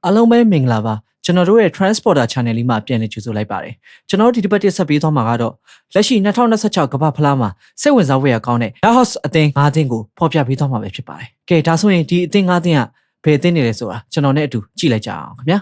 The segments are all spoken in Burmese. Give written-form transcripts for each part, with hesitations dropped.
အားလုံးပဲမင်္ဂလာပါကျွန်တော်တို့ရဲ့ Transporter Channel လေးမှာပြန်လည်ကြိုဆိုလိုက်ပါတယ်ကျွန်တော်တို့ဒီတစ်ပတ်တစ်ဆက်ပေးသွားမှာကတော့လက်ရှိ2026ကမ္ဘာဖလားမှာစိတ်ဝင်စားဖွယ်ရာကောင်းတဲ့ Dallas အသင်း၅သင်းကိုဖော်ပြပေးသွားမှာပဲဖြစ်ပါတယ်ကဲဒါဆိုရင်ဒီအသင်း၅သင်းကဘယ်အသင်းနေလဲဆိုတာကျွန်တော်နဲ့အတူကြည့်လိုက်ကြအောင်ခင်ဗျာ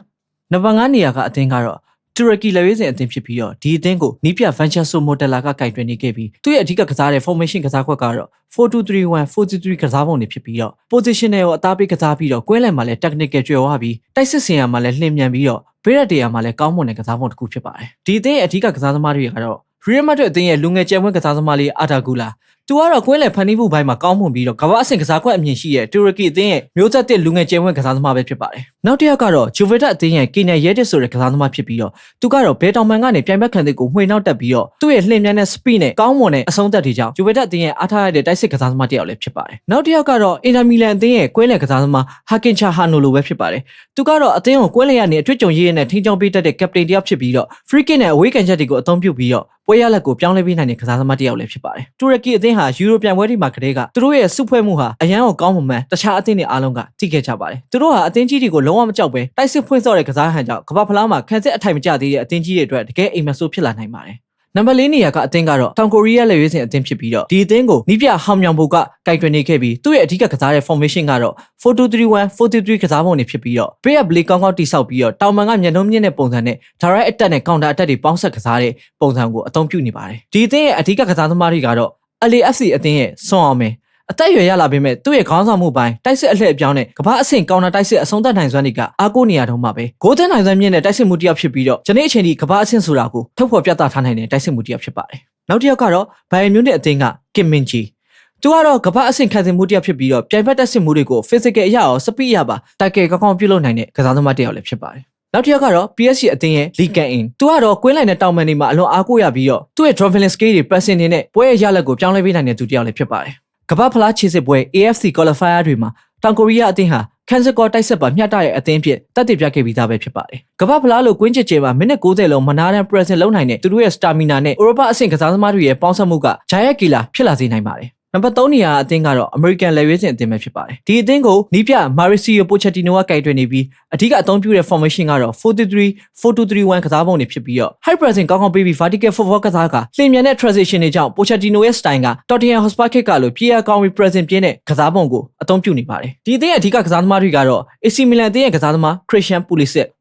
နံပါတ်5နေရာကအသင်းကတော့တူရကီလက်ရွေးစင်အသင်းဖြစ်ပြီးတော့ဒီအသင်းကိုနီးပြ Vincenzo Montella ကကင်တွင်နေခဲ့ပြီးသူ့ရဲ့အဓိကကစားတဲ့ formation ကစားကွက်ကတော့ 4-2-3-1 4-3-3 ကစားပုံတွေဖြစ်ပြီးတော့ position တွေကိုအသားပေးကစားပြီးတော့ကွင်းလယ်မှာလည်း technical ကျွယ်ဝပြီးတိုက်စစ်စင်ရမှာလည်းလှင်မြန်ပြီးတော့ဘေးရက်တေးရမှာလည်းကောင်းမွန်တဲ့ကစားပုံတစ်ခုဖြစ်ပါတယ်ဒီအသင်းရဲ့အဓိကကစားသမားတွေကတော့ Real Madrid အသင်းရဲ့လူငယ်ကျယ်ဝန်းကစားသမားလေး Arda Gülerသူကတော့ကွင်းလယ်ဖန်တီးမှုဘိုင်းမှာကောင်းမွန်ပြီးတော့ကမ္ဘာအဆင့်ကစားကွက်အမြင်ရှိတဲ့တူရကီအသင်းရဲ့မျိုးဆက်တဲ့လူငယ်ကျယ်ဝန်းကစားသမားပဲဖြစ်ပါတယ်နောက်တစ်ယောက်ကတော့ Juventus အသင်းရဲ့ Kenan Yildiz ဆိုတဲ့ကစားသမားဖြစ်ပြီးတော့သူကတော့ဘယ်တောင်မန်ကနေပြိုင်ဘက်ခံတဲ့ကိုမှွေနှောက်တက်ပြီးတော့သူ့ရဲ့လှင်မြန်တဲ့ speed နဲ့ကောင်းမွန်တဲ့အဆုံးသက်တွေကြောင့် Juventus အသင်းရဲ့အားထားရတဲ့တိုက်စစ်ကစားသမားတစ်ယောက်လည်းဖြစ်ပါတယ်နောက်တစ်ယောက်ကတော့ Inter Milan အသင်းရဲ့ကွင်းလယ်ကစားသမား Hakan Çalhanoğlu ပဲဖြစ်ပါတယ်သူကတော့အသင်းကိုကွင်းလယ်ကနေအတွေ့အကြုံရည်နဲ့ထိန်းချောင်းပေးတတ်တဲ့ captain တစ်ယောက်ဖြစ်ပြီးတော့ free kick နဲ့အဝေးကန်ချက်တွေကိုအသုံးပြုပြီးတော့ပွဲရလက်ကိုပြောင်းလဲပေးနိုင်တဲ့ကစားသမားတစ်ယောက်လည်းဖြစ်ပါတယ်တူရကီအသင်းဟာယူရိုပြန်ပွဲတွေမှာကတည်းကသူတို့ရဲ့စုဖွဲ့မှုဟာအရန်ကိုကောင်းမှန်တခြားအသင်းတွေအားလုံးကသိခဲ့ကြပါတယ်သူတို့ဟာအသင်းကြီးတွေကိုလုံးဝမကြောက်ပဲတိုက်စစ်ဖွင့်စော့တဲ့ကစားဟန်ကြောင့်ကမ္ဘာဖလားမှာခံစစ်အထိုင်မကျသေးတဲ့အသင်းကြီးတွေအတွက်တကယ်အိမ်မဆိုးဖြစ်လာနိုင်ပါတယ်နံပါတ်4နေရာကအသင်းကတော့တောင်ကိုရီးယားလက်ရွေးစင်အသင်းဖြစ်ပြီးတော့ဒီအသင်းကိုနီးပြဟောင်မြောင်ဘိုကကိုက်တွင်နေခဲ့ပြီးသူ့ရဲ့အဓိကကစားတဲ့ formation ကတော့ 4-2-3-1 4-3-3 ကစားပုံတွေဖြစ်ပြီးတော့ play up လေးကောင်းကောင်းတိဆောက်ပြီးတော့တောင်မန်ကမျက်နှုံးမြင့်တဲ့ပုံစံနဲ့ direct attack နဲ့ counter attack တွေပေါင်းဆက်ကစားတဲ့ပုံစံကိုအသုံးပြုနေပါတယ်ဒီအသင်းရဲ့အဓိကကစားသမားတွေကတော့ LAFC အသင်းရဲ့ဆွန်အောင်မယ်အသက်အရွယ်ရလာပေမဲ့သူ့ရဲ့ခေါင်းဆောင်မှုပိုင်းတိုက်စစ်အလှည့်အပြောင်းနဲ့ကမ္ဘာအဆင့်ကောင်တာတိုက်စစ်အဆုံးသတ်နိုင်စွမ်းတွေကအားကိုးနေရတော့မှာပဲဂိုးသွင်းနိုင်စွမ်းမြင့်တဲ့တိုက်စစ်မှုတစ်ယောက်ဖြစ်ပြီးတော့ယနေ့အချိန်ထိကမ္ဘာအဆင့်ဆိုတာကိုထုတ်ဖော်ပြသထားနိုင်တဲ့တိုက်စစ်မှုတစ်ယောက်ဖြစ်ပါတယ်နောက်တစ်ယောက်ကတော့ဘိုင်ယန်မြူးနစ်အသင်းကကင်မင်ဂျီသူကတော့ကမ္ဘာအဆင့်ခံစစ်မှုတစ်ယောက်ဖြစ်ပြီးတော့ပြိုင်ဘက်တက်စစ်မှုတွေကို physical အရာရော speed အရာပါတိုက်ကယ်ကောင်းကောင်းပြုလုပ်နိုင်တဲ့ကစားသမားတစ်ယောက်လည်းဖြစ်ပါတယ်နောက်တစ်ယောက်ကတော့ PSG အသင်းရဲ့ Lee Kang-in သူကတော့ကွင်းလိုက်နဲ့တောင်ပန်တွေမှာအလွန်အားကိုးရပြီးတော့သူ့ရဲ့ dribbling skill တွေ passing တွေနဲ့ပွဲရဲ့ရလဒ်ကိုပြောင်းလဲပေးနိုင်တဲ့သူတစ်ယောက်လည်းဖြစ်ပါတယ်ကမ္ဘာဖလားခြေစစ်ပွဲ AFC qualifier တွေမှာတောင်ကိုရီးယားအသင်းဟာခန်းစကောတိုက်ဆက်ပါမျှတတဲ့အသင်းဖြစ်တက်တည်ပြခဲ့ပြီးသားပဲဖြစ်ပါတယ်။ကမ္ဘာဖလားလိုကွင်းချစ်ကျဲမှာမိနစ်60လုံးမနာတမ်း present လုပ်နိုင်တဲ့သူတို့ရဲ့ stamina နဲ့ Europa အဆင့်ကစားသမားတွေရဲ့ပေါင်းစပ်မှုကဂျာယက်ကီလာဖြစ်လာစေနိုင်ပါတယ်။နံပါတ်3နေရာအသင်းကတော့ American လက်ရွေးစင်အသင်းပဲဖြစ်ပါတယ်။ဒီအသင်းကိုနီးပြ Mauricio Pochettino ကကင်တွင်နေပြီးအဓိကအသုံးပြုတဲ့ formation ကတော့ 4-3-3 4-2-3-1 ကစားပုံတွေဖြစ်ပြီးတော့ high pressing ကောင်းကောင်းပေးပြီး vertical football ကစားကလှင်မြန်တဲ့ transition တွေကြောင့် Pochettino ရဲ့ style က Tottenham Hotspur ခေတ်ကလိုပြေးရကောင်းပြီး present ပြင်းတဲ့ကစားပုံကိုအသုံးပြုနေပါတယ်။ဒီအသင်းရဲ့အဓိကကစားသမားတွေကတော့ AC Milan အသင်းရဲ့ကစားသမား Christian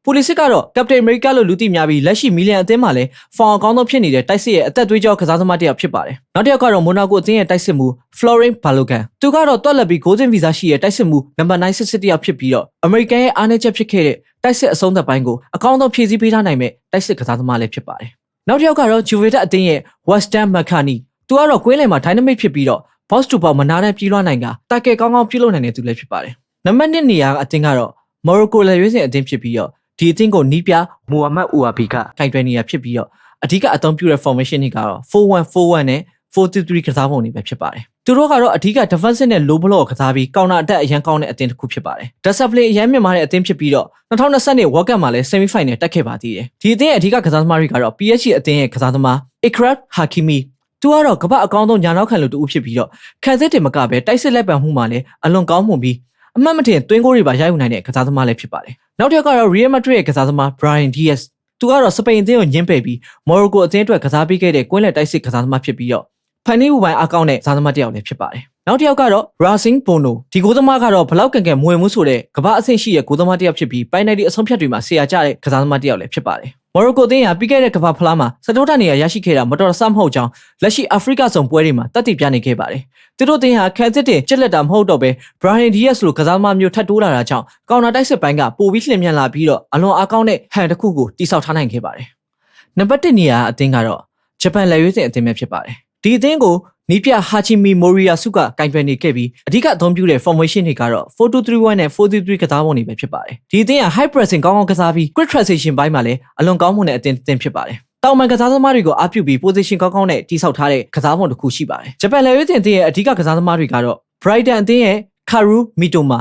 Pulisic ကတော့ Captain America လို့လူသိများပြီးလက်ရှိ Milan အသင်းမှာလည်း form အကောင်းဆုံးဖြစ်နေတဲ့တိုက်စစ်ရဲ့အသက်သွေးကြောကစားသမားတစ်ယောက်ဖြစ်ပါတယ်။နောက်တစ်ယောက်ကတော့ Monaco အသင်းရဲ့တိုက်စစ်မှု Florent Balogun သူကတော့တွက်လက်ပြီး golden visa ရှိတဲ့တိုက်စစ်မှုနံပါတ်9စစ်တစ်ယောက်ဖြစ်ပြီးတော့ American ရဲ့အားနည်းချက်ဖြစ်ခဲ့တဲ့တိုက်စစ်အဆုံးသက်ပိုင်းကိုအကောင်းဆုံးဖြည့်ဆည်းပေးထားနိုင်မဲ့တိုက်စစ်ကစားသမားလည်းဖြစ်ပါတယ်။နောက်တစ်ယောက်ကတော့ Juventus အသင်းရဲ့ Weston McKennie သူကတော့ကွင်းလယ်မှာ dynamic ဖြစ်ပြီးတော့ box to box မနာတမ်းပြေးလွှမ်းနိုင်ကတိုက်ကယ်ကောင်းကောင်းပြုလုပ်နိုင်တဲ့သူလည်းဖြစ်ပါတယ်။နံပါတ်1နေရာအသင်းကတော့ Morocco လက်ရွေးစင်အသင်းဖြစ်ပြီးတော့ဒီအသင်းကိုနီးပြ Mohamed Ouabi ကကင်တွယ်နေရဖြစ်ပြီးတော့အဓိကအသုံးပြုတဲ့ formation တွေကတော့ 4-1-4-1 နဲ့ 4-3-3 ကစားပုံတွေပဲဖြစ်ပါတယ်။သူတို့ကတော့အဓိက defensive နဲ့ low block ကစားပြီး counter attack အရန်ကောင်းတဲ့အသင်းတစ်ခုဖြစ်ပါတယ်။ discipline အရန်မြင့်မားတဲ့အသင်းဖြစ်ပြီးတော့2020 World Cup မှာလည်း semi final တက်ခဲ့ပါသေးတယ်။ဒီအသင်းရဲ့အဓိကကစားသမားတွေကတော့ PSG အသင်းရဲ့ကစားသမား Achraf Hakimi သူကတော့ကမ္ဘာအကောင်းဆုံးညာနောက်ခံလူတူဖြစ်ပြီးတော့ခံစစ်တင်မကပဲတိုက်စစ်လက်ပံမှုမှာလည်းအလွန်ကောင်းမွန်ပြီးအမှတ်မထင်သွင်းဂိုးတွေပါရယူနိုင်တဲ့ကစားသမားလည်းဖြစ်ပါတယ်။နောက်တစ်ယောက်ကတော့ Real Madrid ရဲ့ကစားသမား Brahim Diaz သူကတော့စပိန်အသင်းကိုညှင်းပယ်ပြီး Morocco အသင်းအတွက်ကစားပေးခဲ့တဲ့ကွင်းလယ်တိုက်စစ်ကစားသမားဖြစ်ပြီးတော့ဖန်နီးမှုပိုင်းအကောင့်နဲ့ကစားသမားတစ်ယောက်လည်းဖြစ်ပါတယ်။နောက်တစ်ယောက်ကတော့ Racing Bono ဒီဂိုးသမားကတော့ဘလောက်ကန်ကန်မွေမှုဆိုတဲ့ကမ္ဘာအဆင့်ရှိတဲ့ဂိုးသမားတစ်ယောက်ဖြစ်ပြီးပိုင်းနိုင်ဒီအဆုံးဖြတ်တွေမှာဆရာကျတဲ့ကစားသမားတစ်ယောက်လည်းဖြစ်ပါတယ်။ Morocco အသင်းဟာပြီးခဲ့တဲ့ကမ္ဘာဖလားမှာစတိုးတနေရာရရှိခဲ့တာမတော်တဆမဟုတ်ကြောင်းလက်ရှိအာဖရိကစုံပွဲတွေမှာတက်တည်ပြနေခဲ့ပါတယ်။သူတို့အသင်းဟာခံစစ်တင်ကျက်လက်တာမဟုတ်တော့ပဲ Brahim Diaz လိုကစားသမားမျိုးထပ်တိုးလာတာကြောင့်ကောင်တာတိုက်စစ်ပိုင်းကပိုပြီးလှင်မြန်လာပြီးတော့အလွန်အားကောင်းတဲ့ဟန်တစ်ခုကိုတိစောက်ထားနိုင်ခဲ့ပါတယ်။နံပါတ်1နေရာအသင်းကတော့ဂျပန်လက်ရွေးစင်အသင်းပဲဖြစ်ပါတယ်။ဒီအသင်းကိုနီးပြ Hachimi Moriyasu ကကင်တွယ်နေခဲ့ပြီးအဓိကအသုံးပြုတဲ့ formation တွေကတော့ 4-2-3-1 နဲ့ 4-3-3 ကစားပုံတွေပဲဖြစ်ပါတယ်။ဒီအသင်းက high pressing ကောင်းကောင်းကစားပြီး quick transition ဘိုင်းမှာလည်းအလွန်ကောင်းမွန်တဲ့အသင်းဖြစ်ပါတယ်။တောင်ပန်ကစားသမားတွေကိုအားပြုပြီး position ကောင်းကောင်းနဲ့တိစောက်ထားတဲ့ကစားပုံတစ်ခုရှိပါတယ်။ဂျပန်လက်ရွေးစင်အသင်းရဲ့အဓိကကစားသမားတွေကတော့ Brighton အသင်းရဲ့ Karu Mitoma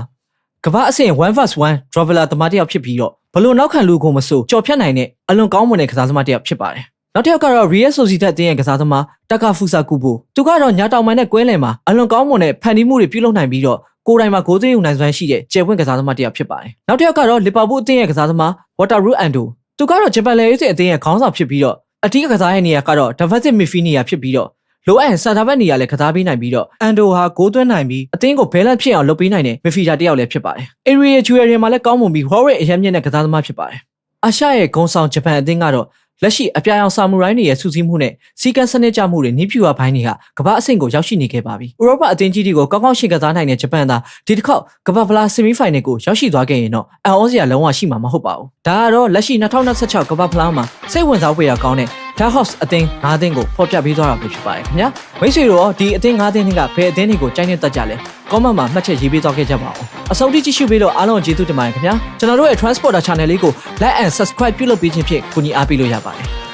ကမ္ဘာအဆင့် 1vs1 dribbler သမားတစ်ယောက်ဖြစ်ပြီးတော့ဘလို့နောက်ခံလူကိုမဆိုကြော်ဖြတ်နိုင်တဲ့အလွန်ကောင်းမွန်တဲ့ကစားသမားတစ်ယောက်ဖြစ်ပါတယ်။နောက်တစ်ယောက်ကတော့ Real Sociedad အသင်းရဲ့ကစားသမား Takefusa Kubo သူကတော့ညာတောင်ပိုင်းနဲ့ကွင်းလယ်မှာအလွန်ကောင်းမွန်တဲ့ဖန်တီးမှုတွေပြုလုပ်နိုင်ပြီးတော့ ကိုယ်တိုင်မှာဂိုးသွင်းယူနိုင်စွမ်းရှိတဲ့ကျယ်ဝင့်ကစားသမားတစ်ယောက်ဖြစ်ပါတယ်နောက်တစ်ယောက်ကတော့လီဗာပူးအသင်းရဲ့ကစားသမား Wataru Endo သူကတော့ဂျပန်လေအေးစစ်အသင်းရဲ့ခေါင်းဆောင်ဖြစ်ပြီးတော့အတီးကစားရဲ့နေရာကတော့ defensive midfield နေရာဖြစ်ပြီးတော့လိုအပ်ရင်စတာဘက်နေရာလည်းကစားပေးနိုင်ပြီးတော့ Endo ဟာဂိုးသွင်းနိုင်ပြီးအသင်းကို balance ဖြစ်အောင်လုပ်ပေးနိုင်တဲ့ midfielder တစ်ယောက်လည်းဖြစ်ပါတယ် area jewel မှာလည်းကောင်းမွန်ပြီး forward အရမ်းမြင့်တဲ့ကစားသမားဖြစ်ပါတယ်အာရှရဲ့ဂုံဆောင်ဂျပန်အသင်းကတော့လက်ရှိအပြာရောင်ဆာမူရိုင်းတွေရဲ့စူးစီးမှုနဲ့စီကံစနစ်ကြမှုတွေနီးပြူအပိုင်းတွေကကမ္ဘာအဆင့်ကိုရောက်ရှိနေခဲ့ပါပြီ။ဥရောပအသင်းကြီးတွေကိုကောင်းကောင်းရှင်ကစားနိုင်တဲ့ဂျပန်သားဒီတစ်ခေါက်ကမ္ဘာဖလားဆီမီဖိုင်နယ်ကိုရောက်ရှိသွားခဲ့ရင်တော့အံ့ဩစရာလုံးဝရှိမှာမဟုတ်ပါဘူး။ဒါကတော့လက်ရှိ2026ကမ္ဘာဖလားမှာစိတ်ဝင်စားဖွယ်ရာကောင်းတဲ့ Dark Horse အသင်း9သင်းကိုဖော်ပြပေးသွားတာပဲဖြစ်ပါတယ်ခင်ဗျာ။မိတ်ဆွေတို့ဒီအသင်း9သင်းတွေကဘယ်အသင်းတွေကိုကြိုက်နေတတ်ကြလဲ။ comment မှာမှတ်ချက်ရေးပေးသွားခဲ့ကြပါဦး။အဆုံးထိကြည့်ရှုပေးလို့အားလုံးကျေးဇူးတင်ပါတယ်ခင်ဗျာ။ကျွန်တော်တို့ရဲ့ Transporter Channel လေးကို like and subscribe ပြုလုပ်ပေးခြင်းဖြင့်ကူညီအားပေးလို့ရပါတယ်။